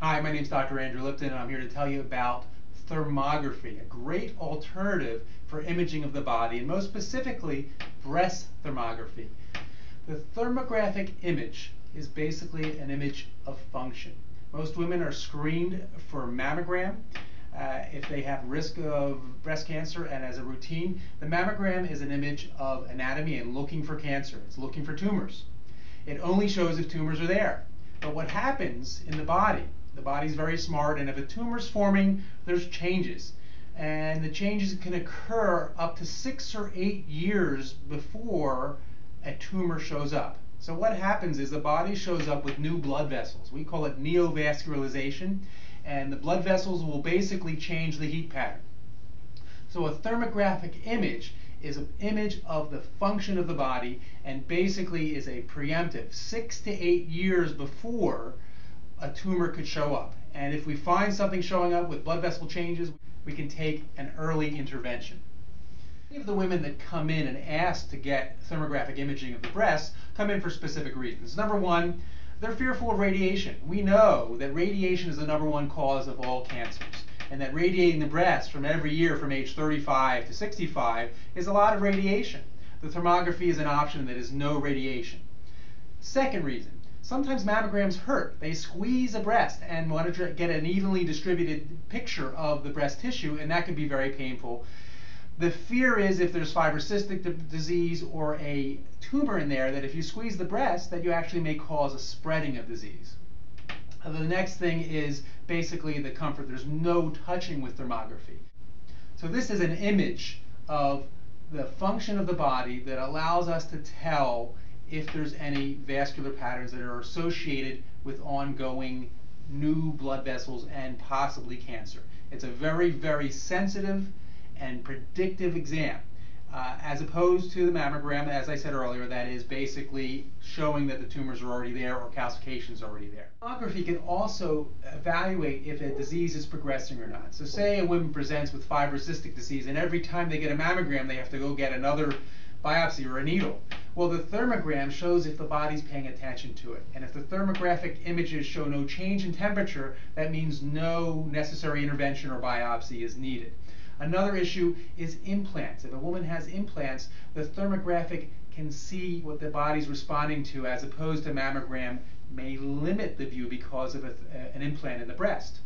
Hi, my name is Dr. Andrew Lipton, and I'm here to tell you about thermography, a great alternative for imaging of the body, and most specifically, breast thermography. The thermographic image is basically an image of function. Most women are screened for mammogram if they have risk of breast cancer, and as a routine, the mammogram is an image of anatomy and looking for cancer. It's looking for tumors. It only shows if tumors are there. But what happens in the body's very smart, and if a tumor's forming, there's changes. And the changes can occur up to 6 or 8 years before a tumor shows up. So what happens is the body shows up with new blood vessels. We call it neovascularization, and the blood vessels will basically change the heat pattern. So a thermographic image is an image of the function of the body, and basically is a preemptive 6 to 8 years before a tumor could show up. And if we find something showing up with blood vessel changes, we can take an early intervention. Many of the women that come in and ask to get thermographic imaging of the breast come in for specific reasons. Number one, they're fearful of radiation. We know that radiation is the #1 cause of all cancers, and that radiating the breast from every year from age 35 to 65 is a lot of radiation. The thermography is an option that is no radiation. Second reason, sometimes mammograms hurt. They squeeze a breast and want to get an evenly distributed picture of the breast tissue, and that can be very painful. The fear is if there's fibrocystic disease or a tumor in there, that if you squeeze the breast, that you actually may cause a spreading of disease. The next thing is basically the comfort. There's no touching with thermography. So this is an image of the function of the body that allows us to tell if there's any vascular patterns that are associated with ongoing new blood vessels and possibly cancer. It's a very, very sensitive and predictive exam, as opposed to the mammogram, as I said earlier, that is basically showing that the tumors are already there or calcifications are already there. Thermography can also evaluate if a disease is progressing or not. So say a woman presents with fibrocystic disease, and every time they get a mammogram, they have to go get another biopsy or a needle. Well, the thermogram shows if the body's paying attention to it. And if the thermographic images show no change in temperature, that means no necessary intervention or biopsy is needed. Another issue is implants. If a woman has implants, the thermographic can see what the body's responding to, as opposed to mammogram may limit the view because of an implant in the breast.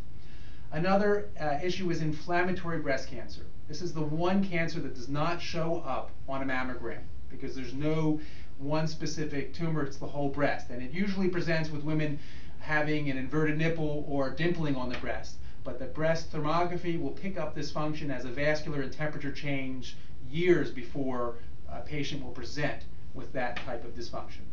Another issue is inflammatory breast cancer. This is the one cancer that does not show up on a mammogram because there's no one specific tumor, it's the whole breast. And it usually presents with women having an inverted nipple or dimpling on the breast. But the breast thermography will pick up this function as a vascular and temperature change years before a patient will present with that type of dysfunction.